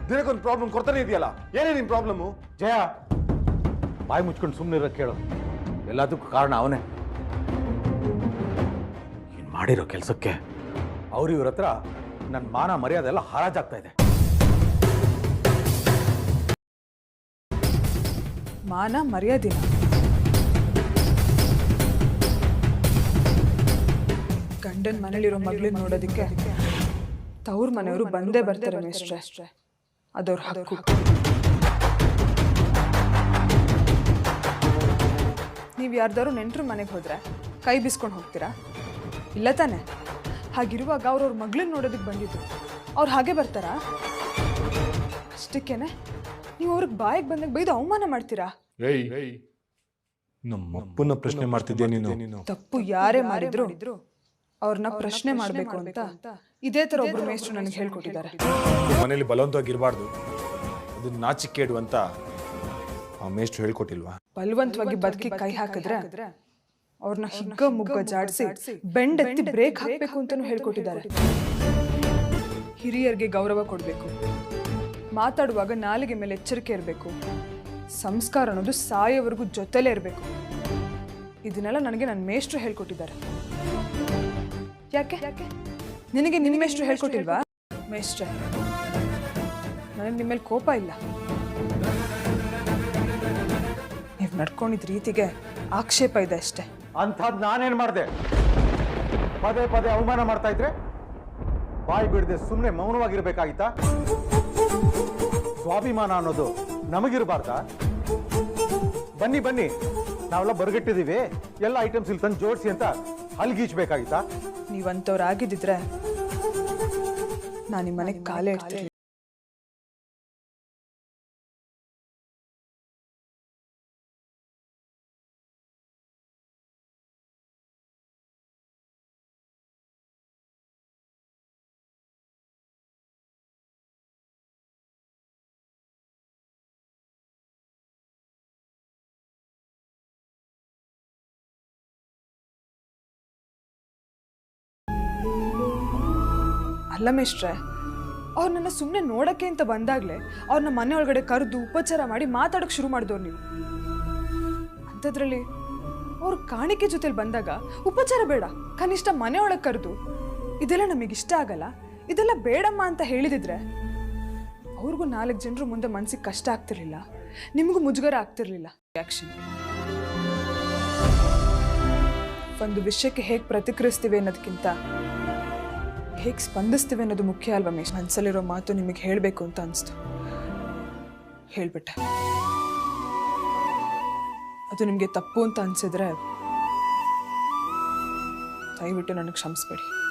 ದಿನಕ್ಕೊಂದು ಪ್ರಾಬ್ಲಮ್ ಕೊಡ್ತಾನೆ ಇದೆಯಲ್ಲ, ಏನೇ ನಿನ್ ಪ್ರಾಬ್ಲಮ್ಮು? ಜಯ, ಬಾಯಿ ಮುಚ್ಕೊಂಡು ಸುಮ್ಮನೆ ಇರೋಕ್ಕೆ ಕೇಳು. ಎಲ್ಲದಕ್ಕೂ ಕಾರಣ ಅವನೇ. ನೀನು ಮಾಡಿರೋ ಕೆಲಸಕ್ಕೆ ಅವ್ರ ಇವ್ರ ಹತ್ರ ನನ್ನ ಮಾನ ಮರ್ಯಾದೆ ಎಲ್ಲ ಹರಾಜಾಗ್ತಾ ಇದೆ. ಮಾನ ಮರ್ಯಾದಿನ? ಗಂಡನ ಮನೇಲಿರೋ ಮಗಳನ್ನ ನೋಡೋದಕ್ಕೆ ತವ್ರ ಮನೆಯವರು ಬಂದೇ ಬರ್ತಾರೆ ಮೇಷ್ಟ್ರೆ. ಅದವ್ರ ಹಕ್ಕು. ನೀವು ಯಾರ್ದಾರು ನೆಂಟ್ರ ಮನೆಗೆ ಹೋದ್ರೆ ಕೈ ಬೀಸ್ಕೊಂಡು ಹೋಗ್ತೀರಾ? ಇಲ್ಲ ತಾನೆ? ಹಾಗಿರುವಾಗ ಅವ್ರವ್ರ ಮಗಳನ್ನ ನೋಡೋದಕ್ಕೆ ಬಂದಿದ್ದು ಅವ್ರು ಹಾಗೆ ಬರ್ತಾರಾ? ಅಷ್ಟಕ್ಕೇನೆ ನೀವು ಅವ್ರಿಗೆ ಬಾಯಿಗೆ ಬಂದಾಗ ಬೈದು ಅವಮಾನ ಮಾಡ್ತೀರಾ? ನಮ್ಮಪ್ಪನ ಪ್ರಶ್ನೆ ಮಾಡ್ತಿದ್ಯಾ ನೀನು? ತಪ್ಪು ಯಾರೇ ಮಾಡಿದ್ರು ಅವ್ರನ್ನ ಪ್ರಶ್ನೆ ಮಾಡಬೇಕು ಅಂತ ಇದೇ ತರ ಒಬ್ರು ಮೇಷ್ಟ್ರು ನನಗೆ ಹೇಳ್ಕೊಟ್ಟಿದ್ದಾರೆ. ಮನೇಲಿ ಬಲವಂತವಾಗಿರ್ಬಾರ್ದು, ಅದನ್ನ ನಾಚಿಕೇಡು ಅಂತ ಆ ಮೇಷ್ಟ್ರು ಹೇಳ್ಕೊಟ್ಟಿಲ್ವಾ? ಬಲವಂತವಾಗಿ ಬದುಕಿ ಕೈ ಹಾಕಿದ್ರೆ ಅವ್ರನ್ನ ಹಿಗ್ಗ ಮುಗ್ಗ ಜಾಡಿಸಿ ಬೆಂಡೆತ್ತಿ ಬ್ರೇಕ್ ಹಾಕಬೇಕು ಅಂತಾನು ಹೇಳ್ಕೊಟ್ಟಿದ್ದಾರೆ. ಹಿರಿಯರಿಗೆ ಗೌರವ ಕೊಡಬೇಕು, ಮಾತಾಡುವಾಗ ನಾಲಿಗೆ ಮೇಲೆ ಎಚ್ಚರಿಕೆ ಇರಬೇಕು, ಸಂಸ್ಕಾರ ಅನ್ನೋದು ಸಾಯೋವರೆಗೂ ಜೊತೆಲೇ ಇರಬೇಕು. ಇದನ್ನೆಲ್ಲ ನನಗೆ ನನ್ನ ಮೇಷ್ಟ್ರು ಹೇಳ್ಕೊಟ್ಟಿದ್ದಾರೆ. ಯಾಕೆ ನಿನಗೆ ನಿಮ್ಮ ಮೇಷ್ಟ್ರು ಹೇಳ್ಕೊಟ್ಟಿಲ್ವಾ? ಮೇಷ್ಟ್ರೆ, ನನಗೆ ನಿಮ್ಮ ಮೇಲೆ ಕೋಪ ಇಲ್ಲ. ನೀವು ನಡ್ಕೊಂಡಿದ್ದ ರೀತಿಗೆ ಆಕ್ಷೇಪ ಇದೆ ಅಷ್ಟೇ. ಅಂಥದ್ದು ನಾನೇನು ಮಾಡಿದೆ? ಪದೇ ಪದೇ ಅವಮಾನ ಮಾಡ್ತಾ ಇದ್ರೆ ಬಾಯಿ ಬಿಡದೆ ಸುಮ್ಮನೆ ಮೌನವಾಗಿರ್ಬೇಕಾಗಿತ್ತಾ? ಸ್ವಾಭಿಮಾನ ಅನ್ನೋದು ನಮಗಿರಬಾರ್ದಾ? ಬನ್ನಿ ಬನ್ನಿ, ನಾವೆಲ್ಲ ಬರಗಟ್ಟಿದ್ದೀವಿ, ಎಲ್ಲ ಐಟಮ್ಸ್ ಇಲ್ಲಿ ತಂದು ಜೋಡಿಸಿ ಅಂತ ಹಲ್ಗೀಚ್ಬೇಕಾಗಿತ್ತಾ? ನೀವಂತವ್ರಾಗಿದ್ದಿದ್ರೆ ನಾನು ನಿಮ್ಮ ಮನೆಗೆ ಕಾಲೇ ಇಡ್ತೀನಿ. ಅಲ್ಲ ಮೇಷ್ಟ್ರೆ, ಅವ್ರು ನನ್ನ ಸುಮ್ಮನೆ ನೋಡಕ್ಕೆ ಅಂತ ಬಂದಾಗಲೇ ಅವ್ರನ್ನ ಮನೆ ಒಳಗಡೆ ಕರೆದು ಉಪಚಾರ ಮಾಡಿ ಮಾತಾಡೋಕೆ ಶುರು ಮಾಡಿದವ್ರು ನೀವು. ಅಂಥದ್ರಲ್ಲಿ ಅವ್ರ ಕಾಣಿಕೆ ಜೊತೆಲಿ ಬಂದಾಗ ಉಪಚಾರ ಬೇಡ, ಕನಿಷ್ಠ ಮನೆ ಒಳಗೆ ಕರೆದು ಇದೆಲ್ಲ ನಮಗಿಷ್ಟ ಆಗಲ್ಲ, ಇದೆಲ್ಲ ಬೇಡಮ್ಮ ಅಂತ ಹೇಳಿದಿದ್ರೆ ಅವ್ರಿಗೂ 4 ಜನರು ಮುಂದೆ ಮನಸ್ಸಿಗೆ ಕಷ್ಟ ಆಗ್ತಿರ್ಲಿಲ್ಲ, ನಿಮಗೂ ಮುಜುಗರ ಆಗ್ತಿರ್ಲಿಲ್ಲ. ಆಕ್ಷನ್ ಒಂದು ವಿಷಯಕ್ಕೆ ಹೇಗೆ ಪ್ರತಿಕ್ರಿಯಿಸ್ತೀವಿ ಅನ್ನೋದಕ್ಕಿಂತ ಹೇಗೆ ಸ್ಪಂದಿಸ್ತೀವಿ ಅನ್ನೋದು ಮುಖ್ಯ ಅಲ್ವಾ ಮೇಷ್? ಮನಸ್ಸಲ್ಲಿರೋ ಮಾತು ನಿಮಗೆ ಹೇಳಬೇಕು ಅಂತ ಅನಿಸ್ತು, ಹೇಳ್ಬಿಟ್ಟೆ. ಅದು ನಿಮಗೆ ತಪ್ಪು ಅಂತ ಅನಿಸಿದ್ರೆ ದಯವಿಟ್ಟು ನನಗೆ ಕ್ಷಮಿಸ್ಬೇಡಿ.